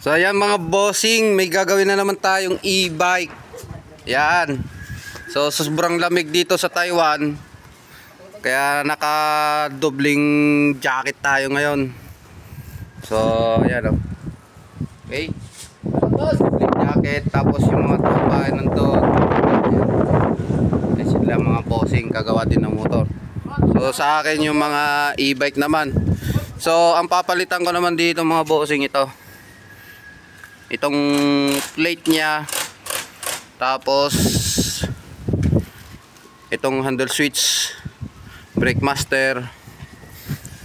So ayan mga bossing, may gagawin na naman tayong e-bike. Yan. So sobrang lamig dito sa Taiwan, kaya naka-dobling jacket tayo ngayon. So ayan o. Okay. Dobling jacket, tapos yung mga tropa ay nandun. Ayan sila mga bossing, kagawa din ng motor. So sa akin yung mga e-bike naman. So ang papalitan ko naman dito mga bossing, itong plate nya, tapos itong handle switch, brake master,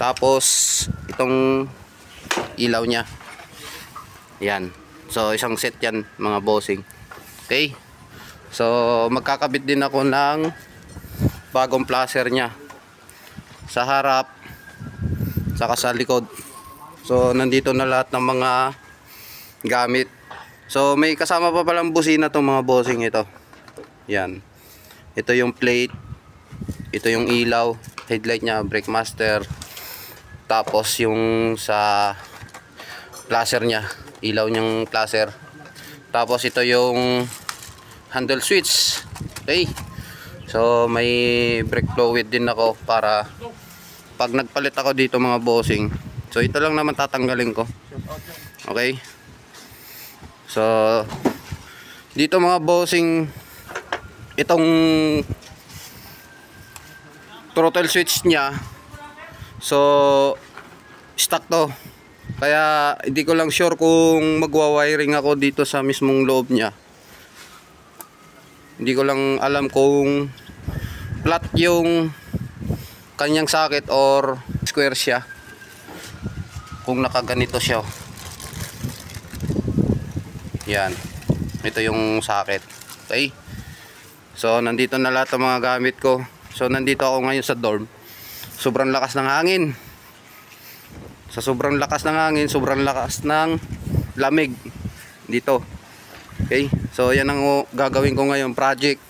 tapos itong ilaw nya. Yan. So isang set yan mga bossing. Okay. So magkakabit din ako ng bagong placer nya sa harap saka sa likod. So nandito na lahat ng mga gamit. So may kasama pa palang busina tong mga bossing ito. Yan. Ito yung plate, ito yung ilaw, headlight nya, brake master, tapos yung sa placer nya, ilaw nyang placer, tapos ito yung handle switch. Okay. So may brake fluid din ako para pag nagpalit ako dito mga bossing, so ito lang naman tatanggalin ko. Okay. So dito mga bossing, itong throttle switch nya, so stock to, kaya hindi ko lang sure kung magwa-wiring ako dito sa mismong loob nya. Hindi ko lang alam kung flat yung kanyang socket or square siya, kung nakaganito siya. Yan, ito yung socket. Okay. So nandito na lahat ng mga gamit ko. So nandito ako ngayon sa dorm. Sobrang lakas ng hangin. Sa sobrang lakas ng hangin, sobrang lakas ng lamig dito. Okay. So yan ang gagawin ko ngayon, project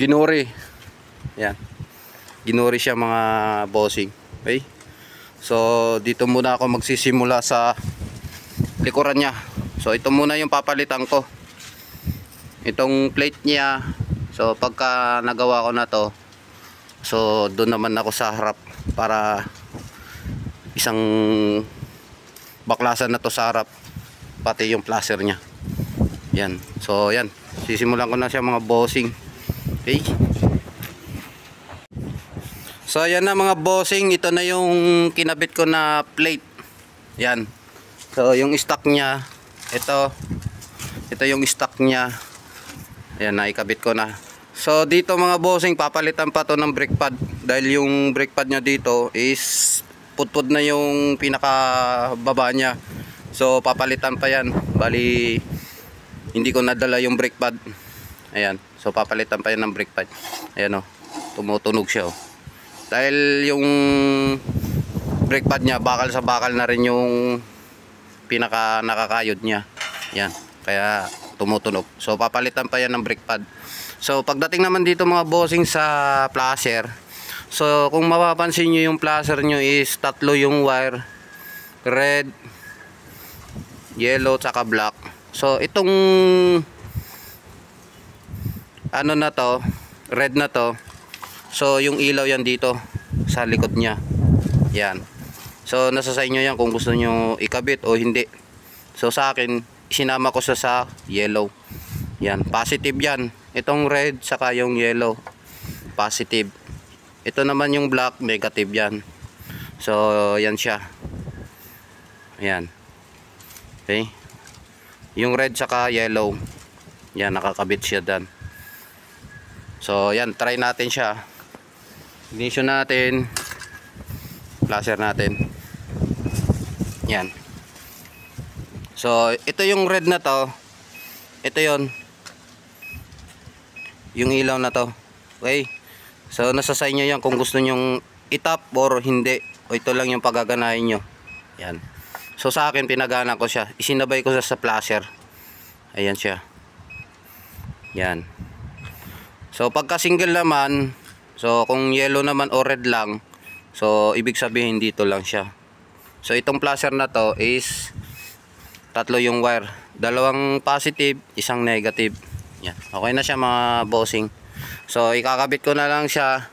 Ginori. Yan, Ginori siya mga bossing. Okay. So dito muna ako magsisimula sa likuran nya. So ito muna yung papalitan ko, itong plate nya. So pagka nagawa ko na to, so doon naman ako sa harap para isang baklasan na to sa harap, pati yung placer nya. Yan. So yan, sisimulan ko na siya mga bossing. Okay. So yan na mga bossing, ito na yung kinabit ko na plate. Yan. So yung stock nya, ito yung stock nya. Ayan, naikabit ko na. So dito mga bossing, papalitan pa to ng brake pad, dahil yung brake pad nya dito is putpud na yung pinaka baba nya. So papalitan pa yan. Bali hindi ko nadala yung brake pad. Ayan. So papalitan pa yan ng brake pad. Ayan o, tumutunog siya o. Dahil yung brake pad nya, bakal sa bakal na rin yung pinaka nakakayod nya. Yan, kaya tumutunog. So papalitan pa yan ng brake pad. So pagdating naman dito mga bossing sa placer, so kung mapapansin nyo yung placer nyo is tatlo yung wire, red, yellow, tsaka black. So itong ano na to, red na to, so yung ilaw yan dito sa likod nya. Yan. So nasa sa inyo yan kung gusto nyo ikabit o hindi. So sa akin, isinama ko sa yellow. Yan, positive yan. Itong red saka yung yellow, positive. Ito naman yung black, negative yan. So yan siya. Ayan. Okay. Yung red saka yellow, yan, nakakabit siya dan. So yan, try natin siya. Ignition natin, placer natin. Yan. So ito yung red na to, ito yon, yung ilaw na to. Okay. So nasa sa inyo yan kung gusto nyong itap or hindi, o ito lang yung pagaganahin nyo. Yan. So sa akin, pinagana ko siya, isinabay ko sa placer. Ayan siya. Yan. So pagka single naman, so kung yellow naman o red lang, so ibig sabihin dito lang siya. So itong placer na to is Tatlo yung wire. Dalawang positive, isang negative. Yan. Okay na siya mga bossing. So ikakabit ko na lang siya.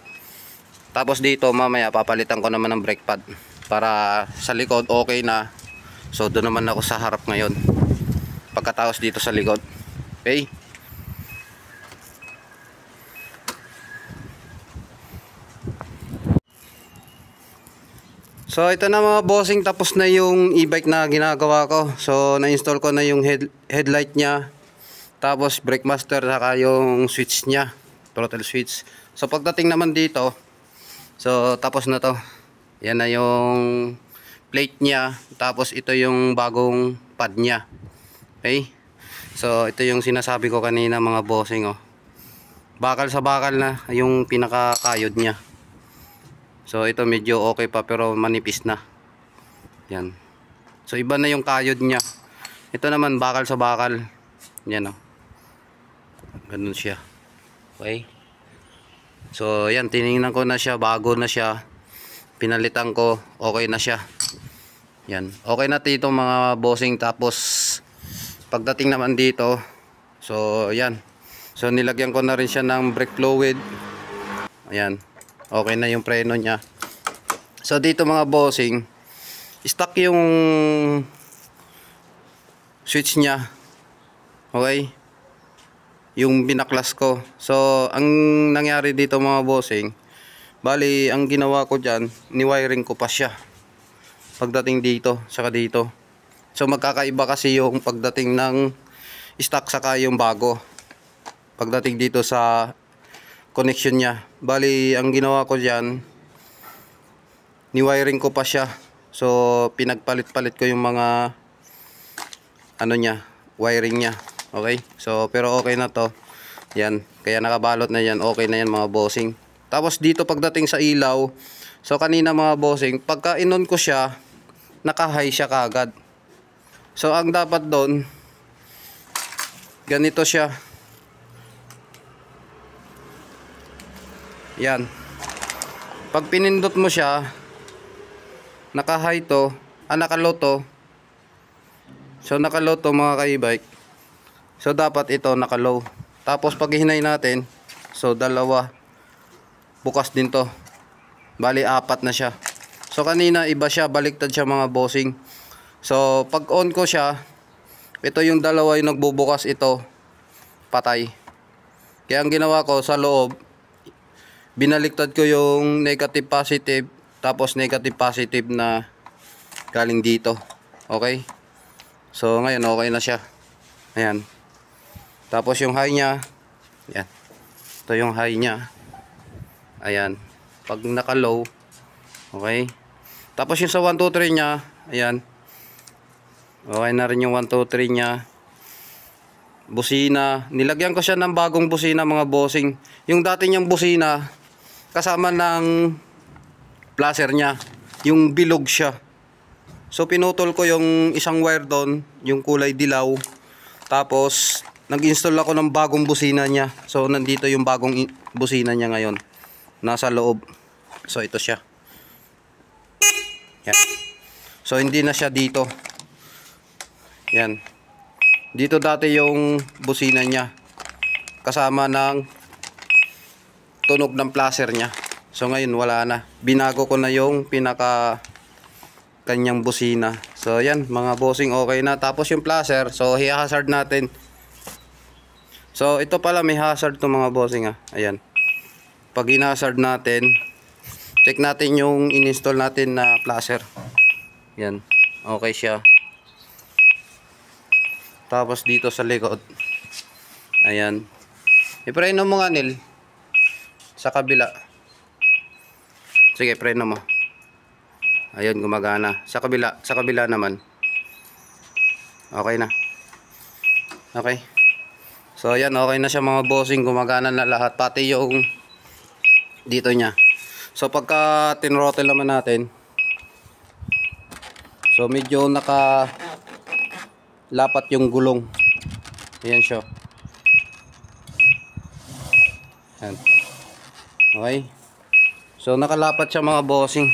Tapos dito mamaya papalitan ko naman ng brake pad. Para sa likod okay na. So doon naman ako sa harap ngayon. Pagkatapos dito sa likod. Okay. So ito na mga bossing, tapos na yung e-bike na ginagawa ko. So na-install ko na yung headlight niya. Tapos brake master saka yung switch niya, throttle switch. So pagdating naman dito, so tapos na to. Yan na yung plate niya. Tapos ito yung bagong pad niya. Okay. So ito yung sinasabi ko kanina mga bossing, oh. Bakal sa bakal na yung pinakakayod niya. So ito medyo okay pa pero manipis na. Yan. So iba na yung kayod niya. Ito naman bakal sa bakal. Yan, oh. Ganun siya. Okay. So yan, tiningnan ko na siya, bago na siya. Pinalitan ko, okay na siya. Yan. Okay na dito mga bossing. Tapos pagdating naman dito, so yan. So nilagyan ko na rin siya ng brake fluid. Ayan. Okay na yung preno niya. So dito mga bossing, stock yung switch niya. Okay? Yung binaklas ko. So ang nangyari dito mga bossing, bali ang ginawa ko dyan, ni-wiring ko pa siya. Pagdating dito, saka dito. So magkakaiba kasi yung pagdating ng stock saka yung bago. Pagdating dito sa connection niya. Bali, ang ginawa ko dyan, ni-wiring ko pa siya. So, pinagpalit-palit ko yung mga ano niya, wiring niya. Okay? So, pero okay na to. Yan. Kaya nakabalot na yan. Okay na yan mga bossing. Tapos dito pagdating sa ilaw, so kanina mga bossing, pagka inon ko siya, naka-high siya kagad. So, ang dapat doon, ganito siya. Yan. Pag pinindot mo siya, naka-high to, naka-low to. So naka-low to mga ka-e-bike. So dapat ito naka-low. Tapos pag hinay natin, so dalawa. Bukas din to. Bali apat na siya. So kanina iba siya, baliktad siya mga bossing. So pag on ko siya, ito yung dalawa yung nagbubukas, ito patay. Kaya ang ginawa ko sa loob, binaliktad ko yung negative positive, tapos negative positive na galing dito. Okay? So ngayon okay na siya. Ayan. Tapos yung high niya, yan. Ito yung high niya. Ayan. Pag naka-low, okay? Tapos yung sa 1 2 3 niya, ayan. Okay na rin yung 1 2 3 niya. Busina, nilagyan ko siya ng bagong busina mga bossing. Yung dati niyang busina, kasama ng placer niya, yung bilog siya. So pinutol ko yung isang wire doon, yung kulay dilaw. Tapos nag-install ako ng bagong busina niya. So nandito yung bagong busina niya ngayon, nasa loob. So ito siya. Yan. So hindi na siya dito. Yan. Dito dati yung busina niya, kasama ng tunog ng placer niya. So ngayon wala na. Binago ko na yung pinaka kanyang busina. So yan mga bossing, okay na. Tapos yung placer, so i-hazard natin. So ito pala may hazard to mga bossing, ah. Ayan. Pag in-hazard natin, check natin yung in-install natin na placer. Yan. Okay siya. Tapos dito sa likod, ayan. I-preno mo nga, Nil. Sa kabila. Sige, preno mo. Ayun, gumagana. Sa kabila naman. Okay na. Okay. So ayan, okay na siya mga bossing, gumagana na lahat, pati yung dito niya. So pagka tinrottle naman natin, so medyo naka lapat yung gulong. Ayan siya. Ayan. Okay. So nakalapat siya mga bossing.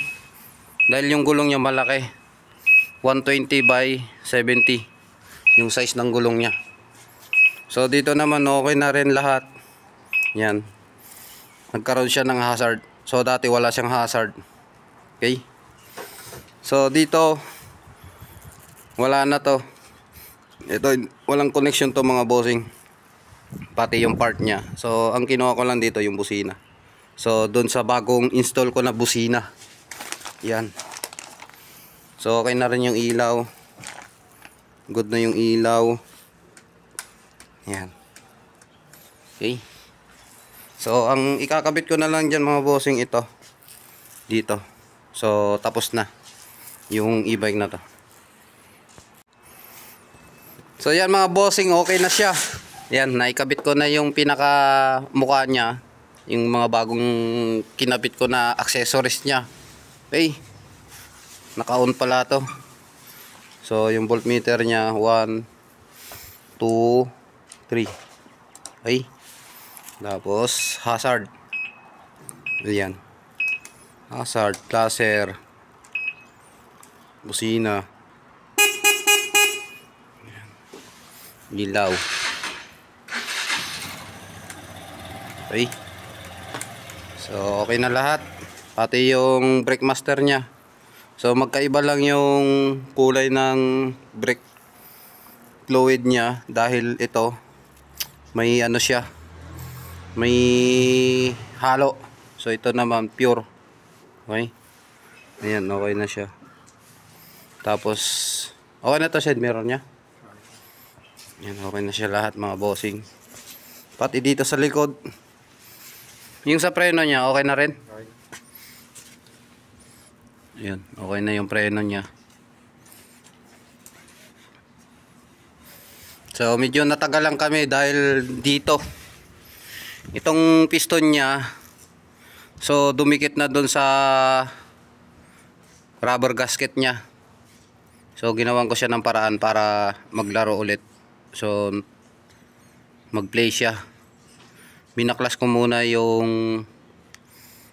Dahil yung gulong niya malaki. 120 by 70. yung size ng gulong niya. So dito naman okay na rin lahat. Yan. Nagkaroon siya ng hazard. So dati wala siyang hazard. Okay? So dito wala na to. Ito walang connection to mga bossing. Pati yung part niya. So ang kinuha ko lang dito yung busina. So doon sa bagong install ko na busina. Yan. So okay na rin yung ilaw. Good na yung ilaw. Yan. Okay. So ang ikakabit ko na lang dyan mga bossing ito. Dito. So tapos na yung e-bike na to. So yan mga bossing, okay na siya. Yan, naikabit ko na yung pinaka mukha niya. Yung mga bagong kinabit ko na accessories niya. Okay. Naka-on pala to. So yung voltmeter niya 1, 2, 3. Okay. Tapos hazard. Ayan. Hazard, cluster, busina. Ilaw. Okay. So okay na lahat. Pati yung brake master niya. So magkaiba lang yung kulay ng brake fluid niya dahil ito may ano siya. May halo. So ito naman pure. Okay. Ayan, okay na siya. Tapos okay na to side mirror niya. Yan, okay na siya lahat mga bossing. Pati dito sa likod. Yung sa preno niya, okay na rin. Yan, okay na yung preno niya. So medyo natagalan kami dahil dito. Itong piston niya, so dumikit na doon sa rubber gasket niya. So ginawan ko siya ng paraan para maglaro ulit. So mag-play siya. Binaklas ko muna yung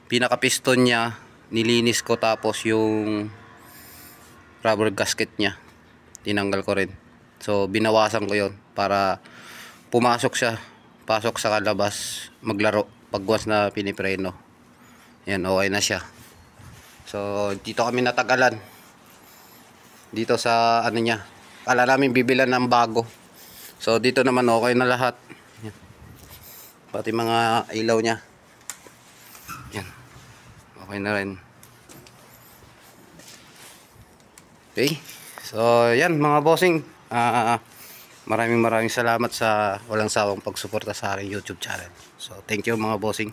pinaka piston niya, nilinis ko, tapos yung rubber gasket niya tinanggal ko rin. So binawasan ko yon para pumasok siya, pasok sa kalabas, maglaro pag once na pinipreno. Yan, okay na siya. So dito kami natagalan dito sa ano niya. Kala namin bibilan ng bago. So dito naman okay na lahat. Yan. Pati mga ilaw niya. Yan. Okay na rin. Okay. So yan mga bossing. Maraming salamat sa walang sawang pagsuporta sa aking YouTube channel. So thank you mga bossing.